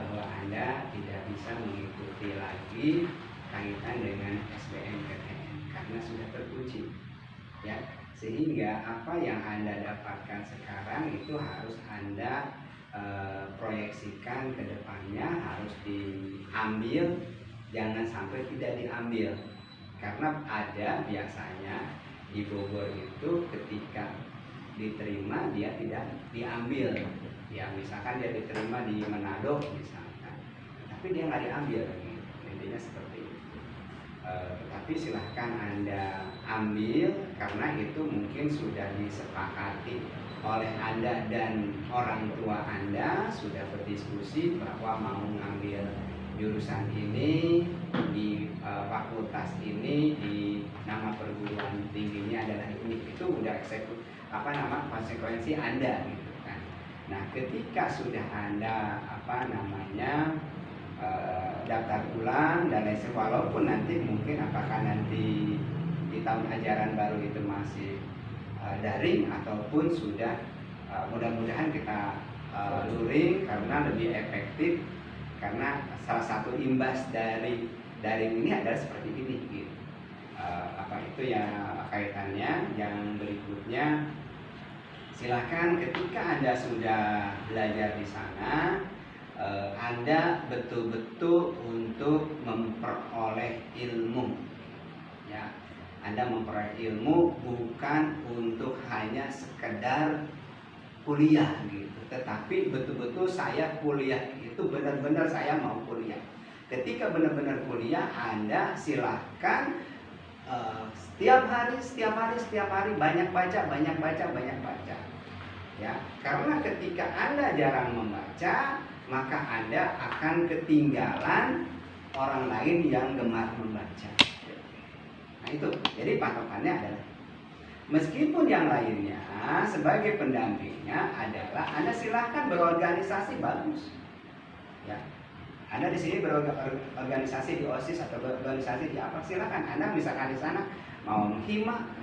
bahwa Anda tidak bisa mengikuti lagi kaitan dengan SBMPTN karena sudah terkunci, ya. Sehingga apa yang Anda dapatkan sekarang itu harus Anda proyeksikan ke depannya, harus diambil, jangan sampai tidak diambil. Karena ada biasanya di Bogor itu ketika diterima dia tidak diambil, ya misalkan dia diterima di Manado misalkan, tapi dia nggak diambil, intinya seperti itu. Tetapi silahkan Anda ambil karena itu mungkin sudah disepakati oleh Anda dan orang tua Anda, sudah berdiskusi bahwa mau mengambil jurusan ini di fakultas ini, di nama perguruan tingginya adalah ini, itu udah konsekuensi Anda gitu kan. Nah, ketika sudah Anda daftar ulang dan lain sebagainya, walaupun nanti mungkin apakah nanti di tahun ajaran baru itu masih daring ataupun sudah mudah-mudahan kita luring karena lebih efektif, karena salah satu imbas dari daring ini adalah seperti ini gitu. Itu ya kaitannya. Yang berikutnya, silakan ketika Anda sudah belajar di sana, Anda betul-betul untuk memperoleh ilmu, ya. Anda memperoleh ilmu bukan untuk hanya sekedar kuliah gitu, tetapi betul-betul saya kuliah itu benar-benar saya mau kuliah. Ketika benar-benar kuliah, Anda silahkan setiap hari banyak baca, ya. Karena ketika Anda jarang membaca, maka Anda akan ketinggalan orang lain yang gemar membaca. Nah itu, jadi patokannya adalah meskipun yang lainnya sebagai pendampingnya adalah Anda silahkan berorganisasi, bagus, ya. Anda di sini berorganisasi di OSIS atau berorganisasi di apa, silakan. Anda misalkan di sana mau menghima,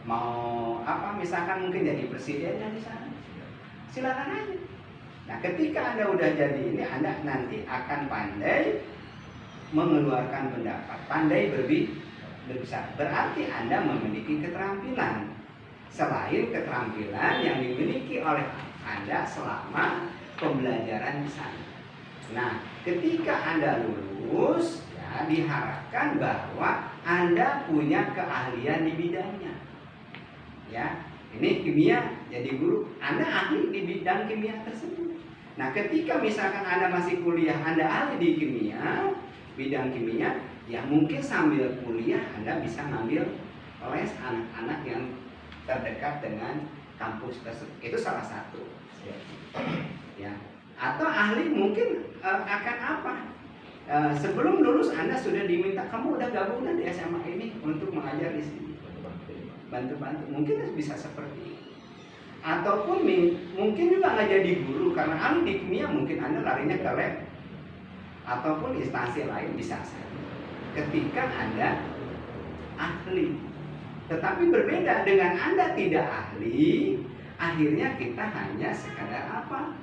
mau misalkan mungkin jadi presidennya di sana, silakan aja. Nah, ketika Anda udah jadi ini, Anda nanti akan pandai mengeluarkan pendapat, pandai berbicara. Berarti Anda memiliki keterampilan selain keterampilan yang dimiliki oleh Anda selama pembelajaran di sana. Nah, ketika Anda lulus, ya, diharapkan bahwa Anda punya keahlian di bidangnya. Ya, ini kimia, jadi guru, Anda ahli di bidang kimia tersebut. Nah, ketika misalkan Anda masih kuliah, Anda ahli di kimia, bidang kimia, ya mungkin sambil kuliah Anda bisa ngambil les anak-anak yang terdekat dengan kampus tersebut. Itu salah satu. Ya. Atau ahli mungkin akan apa? Sebelum lulus Anda sudah diminta, kamu udah gabung di SMA ini untuk mengajar di sini. Bantu-bantu, mungkin bisa seperti itu. Ataupun mungkin juga nggak jadi guru karena ahli di kimia, mungkin Anda larinya ke lab ataupun instansi lain, bisa saja. Ketika Anda ahli, tetapi berbeda dengan Anda tidak ahli, akhirnya kita hanya sekadar apa?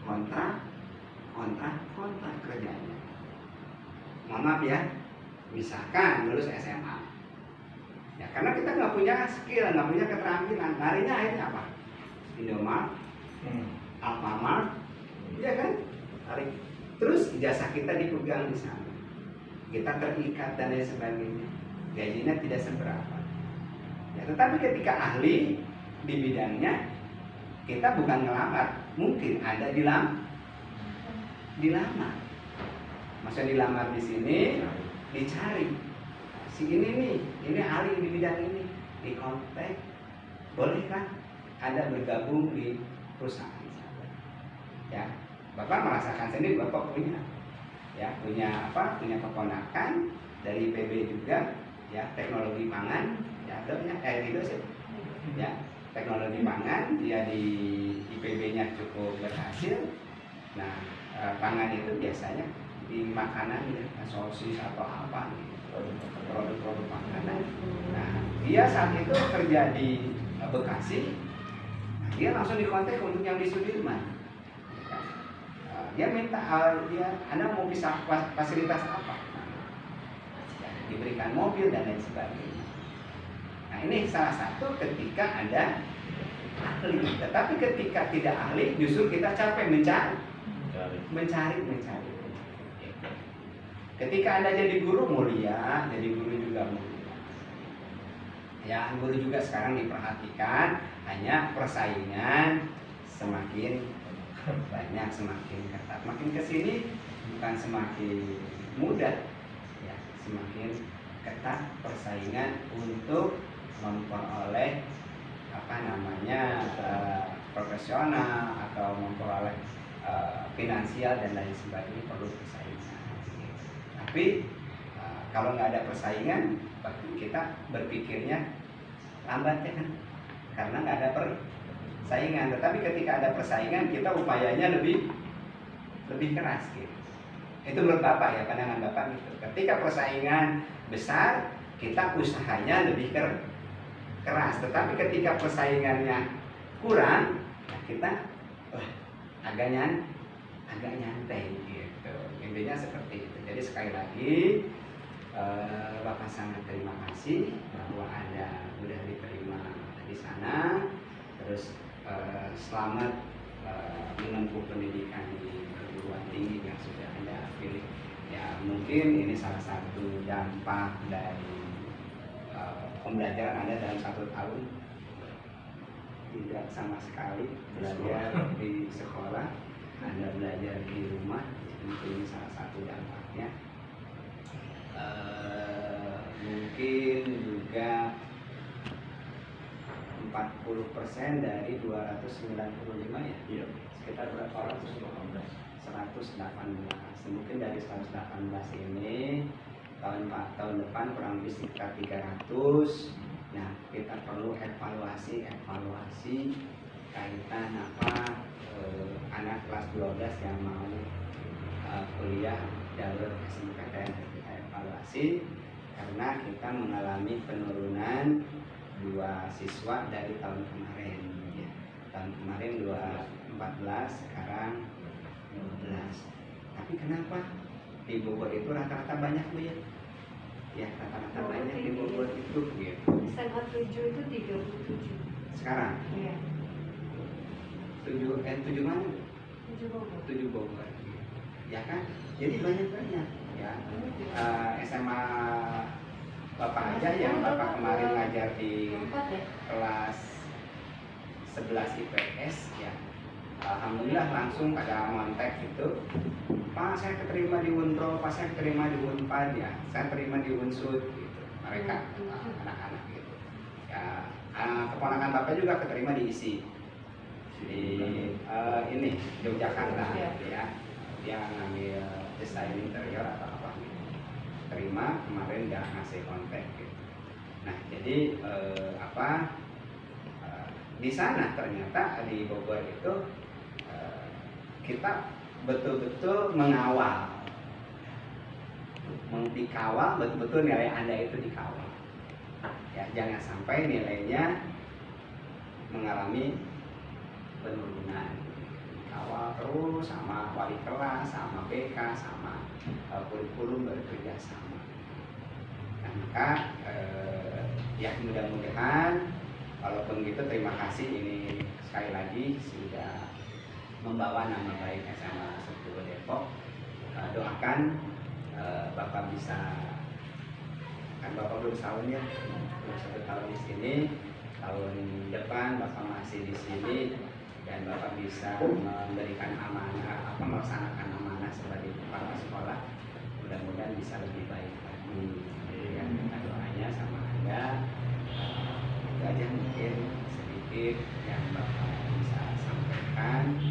Kontrak kerjanya. Mohon maaf ya, misalkan lulus SMA, ya karena kita nggak punya skill, nggak punya keterampilan, larinya akhirnya apa? Indomart, Alfamart, ya kan? Lari. Terus ijazah kita dipegang di sana, kita terikat dan lain sebagainya, gajinya tidak seberapa. Ya, tetapi ketika ahli di bidangnya, kita bukan ngelamar, mungkin ada dilamar. Masa dilamar di sini, dicari. Si ini ahli di bidang ini, dikontak, bolehkah Anda bergabung di perusahaan saya? Ya, Bapak merasakan sendiri, Bapak punya keponakan dari IPB juga, ya, teknologi pangan, ya, ya, teknologi pangan, dia di IPB-nya cukup berhasil. Nah, pangan itu biasanya di makanan, ya, sosis atau apa gitu, produk-produk makanan. Nah, dia saat itu kerja di Bekasi, nah, dia langsung dikontak untuk yang di Sudirman. dia minta Anda mau bisa fasilitas apa? Ya, diberikan mobil dan lain sebagainya. Nah ini salah satu ketika Anda ahli, tetapi ketika tidak ahli justru kita capek mencari. Ketika Anda jadi guru mulia, jadi guru juga mulia. Ya, guru juga sekarang diperhatikan, hanya persaingan semakin banyak, semakin ketat. Makin kesini bukan semakin mudah, ya, semakin ketat persaingan untuk memperoleh profesional atau memperoleh finansial dan lain sebagainya, perlu persaingan. Tapi kalau nggak ada persaingan, kita berpikirnya lambat ya kan, karena nggak ada persaingan. Tetapi ketika ada persaingan, kita upayanya lebih keras gitu. Itu menurut Bapak ya, pandangan Bapak gitu. Ketika persaingan besar, kita usahanya lebih keras. Tetapi ketika persaingannya kurang, kita agak nyantai gitu. Intinya seperti itu. Jadi sekali lagi Bapak sangat terima kasih bahwa Anda sudah diterima di sana. Terus selamat menempuh pendidikan di perguruan tinggi yang sudah Anda pilih. Ya mungkin ini salah satu dampak dari pembelajaran Anda dalam 1 tahun. Tidak sama sekali belajar di sekolah, Anda belajar di rumah. Mungkin ini salah satu dampaknya. Mungkin juga 40% dari 295 ya? Iya. Sekitar berapa orang? 118. Mungkin dari 118 ini tahun depan kurang lebih sekitar 300. Nah, kita perlu evaluasi kaitan anak kelas 12 yang mau kuliah jalur SNMPTN. Kita evaluasi karena kita mengalami penurunan 2 siswa dari tahun kemarin ya. Tahun kemarin 214, sekarang 12. Tapi kenapa di Bogor itu rata-rata banyak Bu ya? Ya rata-rata banyak di Bogor itu gitu. SMA 7 itu 37. Sekarang? Iya. 7 mana? 7 Bogor. 7 Bogor. Ya kan? Jadi banyak ya. SMA Bapak aja yang Bapak kemarin ngajar di kelas 11 IPS ya. Alhamdulillah langsung pada kontak gitu. Pak saya keterima di Unpro, Pak saya keterima di Unpad ya, saya terima di Unsud gitu. Mereka anak-anak gitu. Ya, keponakan Bapak juga keterima di ISI di ini Yogyakarta gitu ya. Dia ngambil desain interior atau apa gitu. Terima kemarin dia ngasih kontak gitu. Nah jadi di sana ternyata di Bogor itu kita betul-betul mengawal, dikawal betul-betul nilai Anda itu dikawal. Ya jangan sampai nilainya mengalami penurunan. Dikawal terus sama wali kelas, sama BK, sama kurikulum bekerja sama. Nah, maka ya mudah-mudahan walaupun gitu terima kasih ini sekali lagi sudah membawa nama baik SMA 10 Depok. Doakan Bapak bisa, kan Bapak belum tahun ya, belum 1 tahun di sini, tahun depan Bapak masih di sini dan Bapak bisa memberikan amanah, melaksanakan amanah sebagai kepala sekolah. Mudah-mudahan bisa lebih baik lagi. Ya, doanya sama Anda. Itu aja mungkin sedikit yang Bapak bisa sampaikan.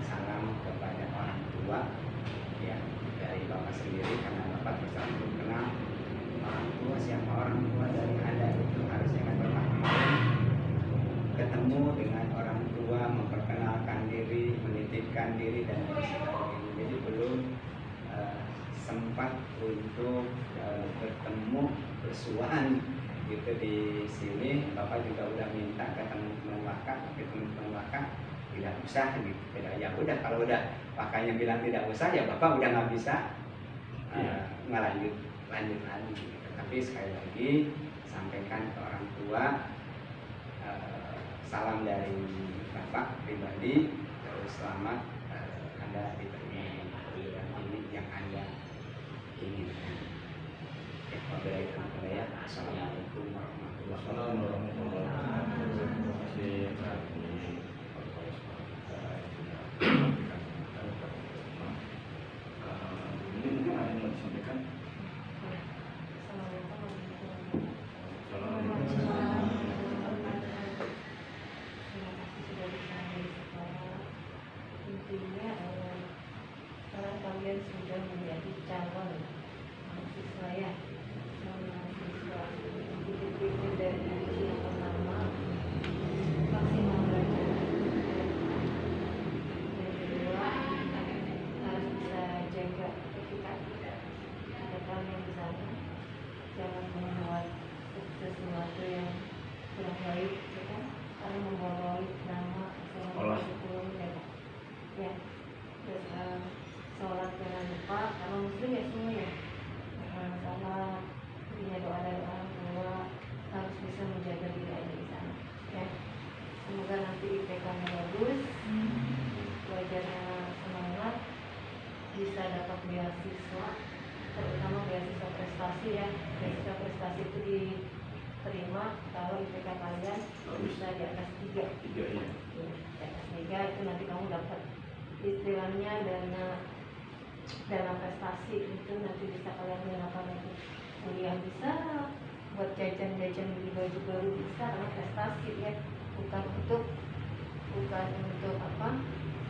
Salam kepada orang tua ya, dari Bapak sendiri karena Bapak bisa mengenal orang tua, siapa orang tua dari Anda itu harusnya kan Bapak ketemu dengan orang tua, memperkenalkan diri, menitipkan diri dan sebagainya. Jadi belum sempat untuk bertemu bersuaan gitu di sini. Bapak juga udah minta ke teman-teman wakaf, tidak usah gitu. Ya udah, kalau udah pakainya bilang tidak usah, ya bapak udah nggak bisa lanjut lagi gitu. Tapi sekali lagi sampaikan ke orang tua, salam dari bapak pribadi, terus selamat Anda diterima perguruan tinggi yang Anda inginkan. Wabillahi taufiq. Assalamualaikum warahmatullahi wabarakatuh. Terima kasih. Ini mungkin ada yang mau disampaikan. Intinya sekarang kalian sudah menjadi calon mahasiswa ya, calon mahasiswa. Itu dari yang pertama maksimal belajar. Yang kedua harus bisa jaga etika kalian di sana. Jangan membuat sesuatu yang kurang baik, ya kan? Karena membawa nama Olah. Ya, terus sholat jangan lupa, kalau muslim ya semua ya, sama punya doa dari orang tua, harus bisa menjaga diri aja di sana ya. Semoga nanti IPK-nya bagus, belajarnya semangat, bisa dapat beasiswa, terutama beasiswa prestasi ya. Beasiswa prestasi itu diterima kalau IPK kalian bisa di atas 3 Tiga ya. di atas 3 itu nanti kamu dapat istilahnya dana prestasi, itu nanti bisa kalian gunakan untuk kuliah, bisa buat jajan-jajan beli baju baru, bisa karena prestasi ya, bukan untuk apa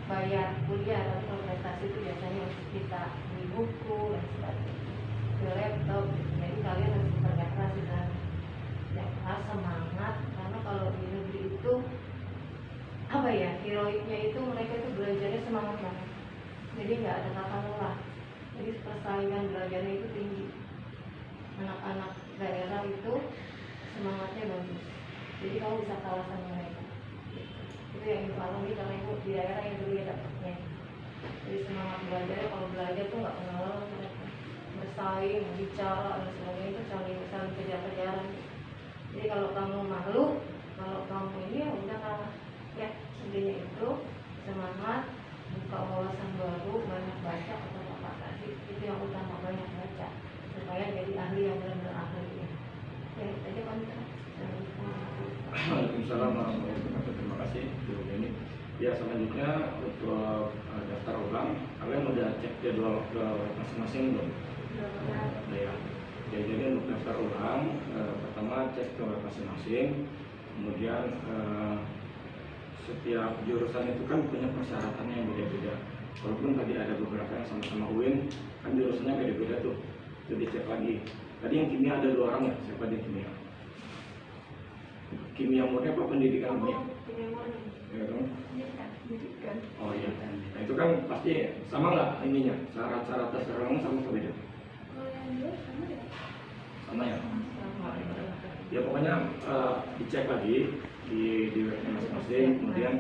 bayar kuliah, tapi kalau prestasi itu biasanya untuk kita beli buku dan sebagainya, beli laptop. Jadi kalian harus bekerja keras di sana, ya, harus semangat, karena kalau di negeri itu apa ya, heroiknya itu mereka itu belajarnya semangat banget, jadi nggak ada kata lelah, jadi persaingan belajarnya itu tinggi. Anak-anak daerah itu semangatnya bagus, jadi kamu bisa kalah sama mereka. Itu yang ibu alami karena ibu di daerah yang dulu ya dapatnya. Jadi semangat belajarnya, kalau belajar tuh nggak kenal lelah mereka, bersaing, bicara dan sebagainya, itu saling kejar-kejaran. Jadi kalau kamu malu, kalau kamu ini ya udah kalah ya. Intinya itu semangat, buka wawasan baru, banyak baca atau apa tadi, itu yang utama, banyak baca supaya jadi ahli yang benar-benar ahli ya. Ya itu aja kan. Waalaikumsalam warahmatullahi wabarakatuh. Terima kasih Bu Beni. Ya, selanjutnya untuk daftar ulang, kalian udah cek jadwal ke masing-masing belum? Ya. Jadi untuk daftar ulang, pertama cek ke masing-masing, kemudian setiap jurusan itu kan punya persyaratannya yang beda-beda. Walaupun tadi ada beberapa yang sama-sama UIN, kan jurusannya beda-beda tuh. Itu dicek lagi. Tadi yang kimia ada 2 orang ya, siapa di kimia? Kimia murni apa pendidikan murni? Ya kan? Pendidikan. Oh iya. Nah itu kan pasti sama nggak ininya? Syarat-syarat dasar orang sama atau beda? Kalau yang dua sama ya? Sama ya. Ya pokoknya dicek lagi di webnya masing-masing, kemudian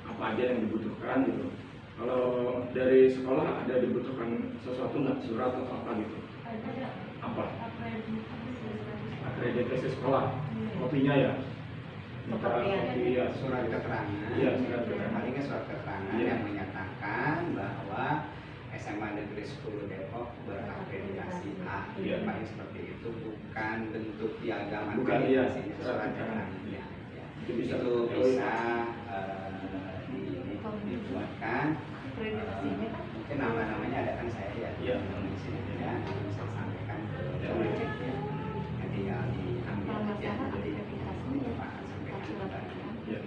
apa aja yang dibutuhkan gitu. Kalau dari sekolah ada dibutuhkan sesuatu nggak, surat atau apa gitu? Ada. Apa? Akreditasi Akreditasi sekolah, kopinya ya? Minta Kopian. kopi ya, Surat keterangan, Iya, surat keterangan. palingnya surat keterangan Iya. yang menyatakan bahwa SMA Negeri 10 Depok berakreditasi A. Iya. Paling seperti itu, bukan bentuk piagam Bukan, iya. akreditasi, surat keterangan. Iya. Ya. Itu bisa dibuatkan. akreditasinya kan Mungkin nama-namanya ada kan saya ya, Iya. di sini ya, bisa sampaikan ke Ya. Project ya. Nanti ya diambil kalau nggak ya, salah nanti akreditasinya Pak sampaikan surat kepada. keterangan. Ya.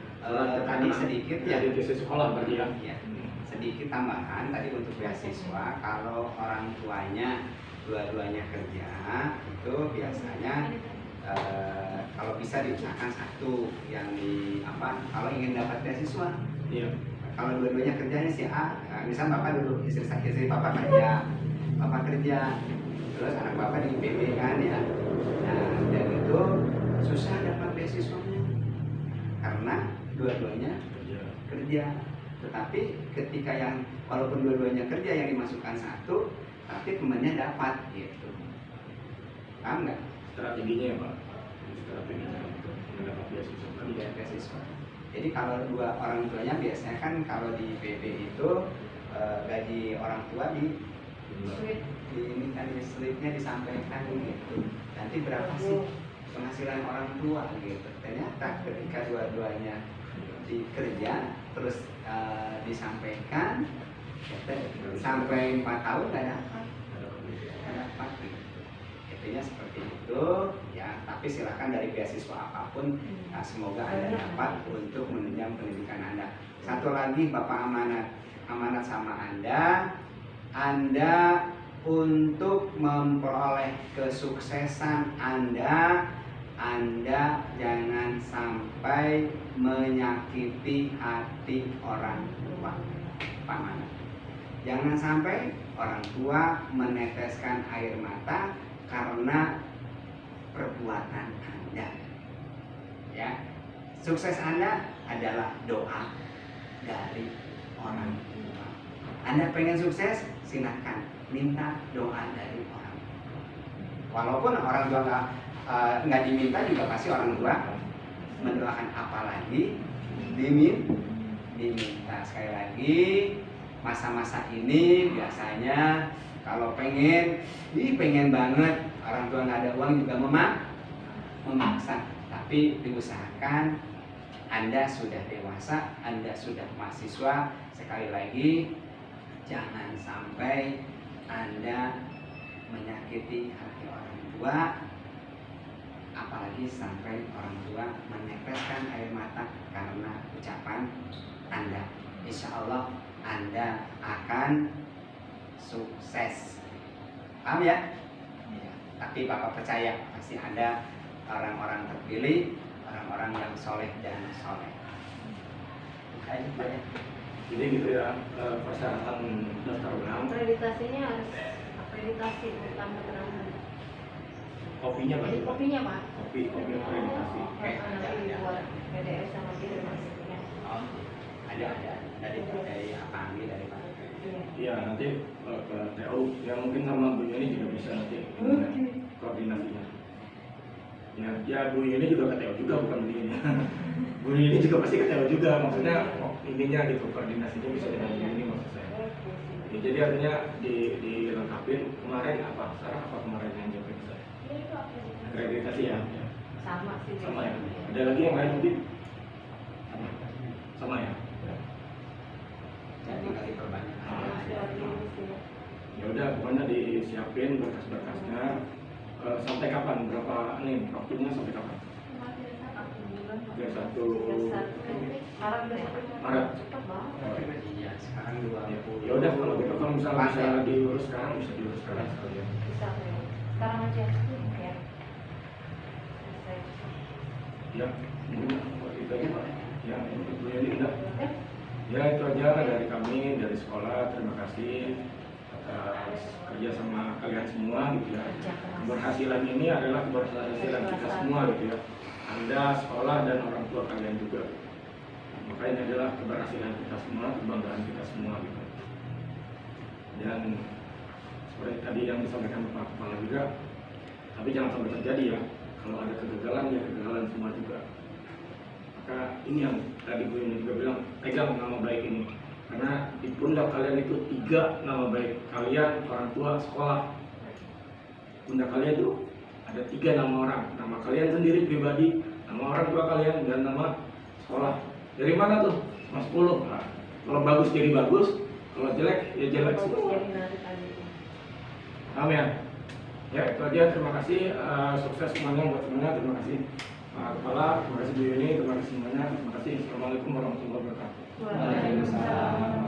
Tadi sedikit ya. Akreditasi sekolah berarti ya? Ya, sedikit tambahan tadi untuk beasiswa, kalau orang tuanya dua-duanya kerja itu biasanya kalau bisa diusahakan satu yang di apa, kalau ingin dapat beasiswa. Iya. Kalau dua-duanya kerjanya si A, misal bapak dulu istri bapak kerja, terus anak bapak di IPB kan ya, nah dan itu susah dapat beasiswanya karena dua-duanya kerja. Tetapi ketika yang walaupun dua-duanya kerja, yang dimasukkan satu, tapi temannya dapat gitu. Paham nggak? Strateginya ya Pak, strateginya untuk mendapat beasiswa. Iya, beasiswa. Jadi kalau dua orang tuanya biasanya kan kalau di PB itu gaji orang tua di ini kan di slipnya disampaikan gitu. Nanti berapa sih penghasilan orang tua gitu. Ternyata ketika dua-duanya dikerja terus disampaikan sampai 4 tahun nggak dapat gitu. Intinya seperti itu ya, tapi silakan dari beasiswa apapun, semoga Anda dapat untuk menunjang pendidikan Anda. Satu lagi Bapak amanat sama Anda untuk memperoleh kesuksesan Anda jangan sampai menyakiti hati orang tua. Pak Manat, jangan sampai orang tua meneteskan air mata karena perbuatan Anda. Ya, sukses Anda adalah doa dari orang tua. Anda pengen sukses, silakan minta doa dari orang tua. Walaupun orang tua nggak diminta juga pasti orang tua mendoakan, apalagi diminta. Sekali lagi, masa-masa ini biasanya kalau pengen banget, orang tua nggak ada uang juga memaksa. Tapi diusahakan, Anda sudah dewasa, Anda sudah mahasiswa. Sekali lagi, jangan sampai Anda menyakiti hati orang tua, apalagi sampai orang tua meneteskan air mata karena ucapan Anda. Insya Allah Anda akan sukses. Paham ya? Ya. Tapi Bapak percaya pasti ada orang-orang terpilih, orang-orang yang soleh dan soleh. Ayo, Pak ya. Jadi gitu ya, persyaratan daftar ulang. Akreditasinya harus akreditasi bukan keterangan. Kopinya Pak. Jadi kopinya Pak. Kopi akreditasi. Nanti buat PDF sama dia maksudnya. Oh, ada dari apa dari Pak? Iya, nanti ke TU ya, mungkin sama Bu Yeni juga bisa nanti koordinasinya. Ya Bu Yeni juga ke TU juga, bukan Bu Yeni. Bu Yeni juga pasti ke TU juga, maksudnya intinya gitu, koordinasinya bisa dengan Bu Yeni maksud saya. Jadi artinya dilengkapin kemarin apa, Sarah apa kemarin yang jawab saya? Akreditasi ya. Sama sih. Sama ya. Ada lagi yang lain mungkin? Sama ya. Jadi tinggal diperbanyak. Ya udah, pokoknya disiapin berkas-berkasnya. Sampai kapan? Berapa nih waktunya sampai kapan? Maret. Cepat banget. Iya, sekarang 20. Ya udah, kalau gitu kalau misalnya bisa diurus sekarang, bisa diurus sekarang sekalian. Bisa ya. Sekarang aja ya. Selesai. Ya, mungkin itu aja Pak. Ya, untuk Bu Yeni enggak? Oke. Ya itu aja dari kami, dari sekolah. Terima kasih atas kerja sama kalian semua gitu ya. Keberhasilan ini adalah keberhasilan kita semua gitu ya. Anda, sekolah, dan orang tua kalian juga. Maka ini adalah keberhasilan kita semua, kebanggaan kita semua gitu. Dan seperti tadi yang disampaikan Pak Kepala juga, tapi jangan sampai terjadi ya. Kalau ada kegagalan, ya kegagalan semua juga. Maka ini yang tadi Bu ini juga bilang, pegang nama baik ini. Karena di pundak kalian itu 3 nama baik. Kalian, orang tua, sekolah. Pundak kalian itu ada 3 nama orang. Nama kalian sendiri pribadi, nama orang tua kalian, dan nama sekolah. Dari mana tuh? Mas 10. Nah, kalau bagus jadi bagus, kalau jelek ya jelek semua. Amin. Ya itu aja, terima kasih. Sukses semuanya buat semuanya. Terima kasih Pak Kepala, terima kasih Bu Yuni, terima kasih semuanya. Terima kasih. Assalamualaikum warahmatullahi wabarakatuh. Waalaikumsalam.